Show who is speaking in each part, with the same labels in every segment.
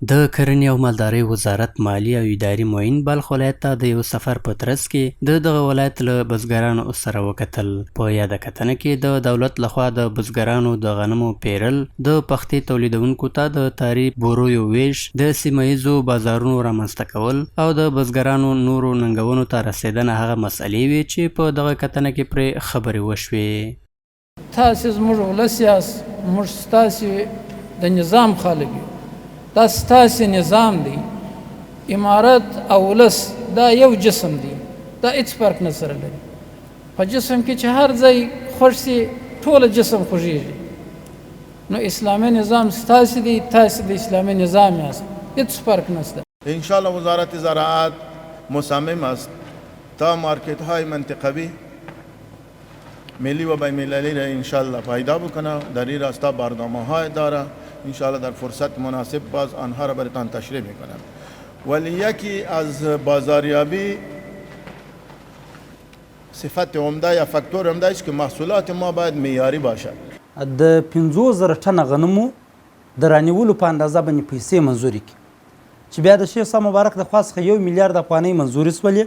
Speaker 1: د کرنې او مالدارۍ وزارت مالی او اداري معین بلخ ولایت ته د یو سفر په ترڅ کې د دغه ولایت له بزګرانو سره وکتل. په یاده کتنه کې د دولت لخوا د بزګرانو د غنمو پیرل، د پختې تولیدونکو ته د تعریف بورویو ویش، د سیمه ییزو بازارونو رامنځته کول او د بزګرانو نورو ننګونو ته رسیدنه هغه مسئلې وې چې په دغه کتنه کې پرې خبرې وشوې.
Speaker 2: تاسې زموږ ولس یاست، موږ ستاسې د نظام خلک یو، دا ستاسې نظام دی. امارت او ولس دا یو جسم دی، دا هیڅ فرق نه سره لري. په جسم کې چې هر ځای خوښ سي ټوله جسم خوږیږي. نو اسلامي نظام ستاسې دی، تاسې د اسلامي نظام یاست، هیڅ فرق نشته.
Speaker 3: انشاءالله وزارت زراعت مصمم است تا مارکت های منطقوی ملی و بین المللی را انشاءالله پیدا بکنه. در این راستا برنامه های داره، انشاءالله در فرصت مناسب باز آنها را براتان تشریح میکنم. ولی یکی از بازاریابی صفت عمده یا فاکتور عمده است که محصولات ما باید معیاری باشد.
Speaker 4: د 50,000 ټنه غنمو د رانیولو په اندازه باندې پیسې منظوري کړي چې بیا د شیخ صاحب مبارک د خوا څخه 1 میلیارد افغانۍ منظوري سولې.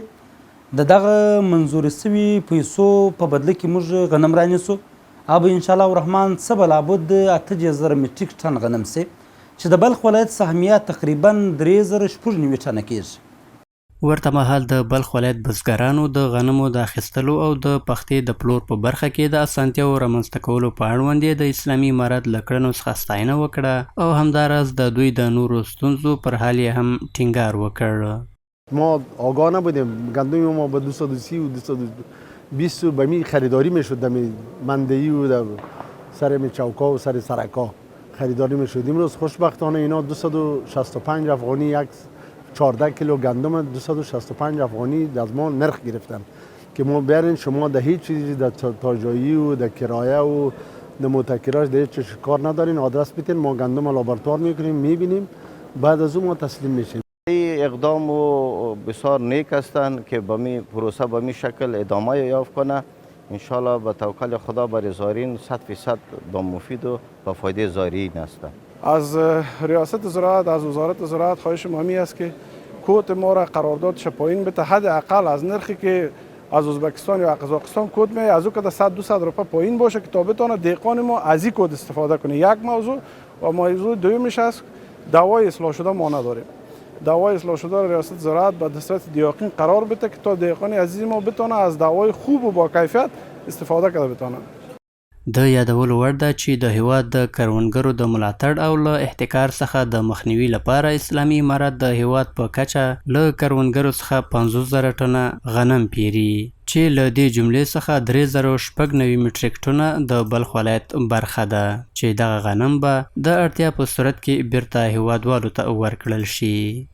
Speaker 4: د دغه منظوري سوي پیسو په بدله کې موږ غنم رانیسو او انشاءالله الرحمن څه به لابد 8,000 میټریک ټن غنم سي چې د بلخ ولایت سهمیه تقریبا 3,090 ټنه کیږي.
Speaker 1: ورته مهال د بلخ ولایت بزګرانو د غنمو د اخیستلو او د پختې د پلور په برخه کې د اسانتیاو رامنځته کولو په اړوند یې د اسلامي امارت له کړنو څخه ستاینه وکړه او همداراز د دوی د نورو ستونزو پر حال یې هم ټینګار وکړ.
Speaker 5: ما آگاه نبودیم، گندم ما به 230 و 220 به می خریداری میشد، دم مندهی و در سر می چوکا و سر سرکا خریداری میشد. امروز خوشبختانه اینا 265 افغانی، یک 14 کیلو گندم 265 افغانی از ما نرخ گرفتن که ما بیارین شما در هیچ چیزی در تاجایی و در کرایه و در متکراش در هیچ کار ندارین، آدرس بیتین ما گندم لابراتوار میکنیم میبینیم، بعد از اون ما تسلیم میشیم.
Speaker 6: اقدام و بسیار نیک هستند که به می پروسه به می شکل ادامه یافت کنه. انشالله به توکل خدا برای زائرین 100% به مفید و به فایده زائرین هستند.
Speaker 7: از ریاست زراعت، از وزارت زراعت خواهش ما می است که کوت ما را قراردادش پایین بده، حداقل از نرخی که از ازبکستان یا قزاقستان کوت می از او که 100-200 روپیه پایین باشه که تا بتونه دهقان ما از این کد استفاده کنه. یک موضوع و موضوع دومیش است دوای اصلاح شده ما نداریم. دوای اصلاح شده ریاست زراعت به دسترس دیاقین قرار بده که تا دیاقان عزیز ما بتونه از دوای خوب و با کیفیت استفاده کنه بتونه.
Speaker 1: د یادولو وړ ده چې د هیواد د کروندګرو د ملاتړ او له احتکار څخه د مخنیوي لپاره اسلامي امارت د هیواد په کچه له کروندګرو څخه 50,000 ټنه غنم پیري چې له دې جملې څخه 3,096 میټریک ټنه د بلخ ولایت برخه ده چې دغه غنم به د اړتیا په صورت کې بیرته هیوادوالو ته ورکړل شي.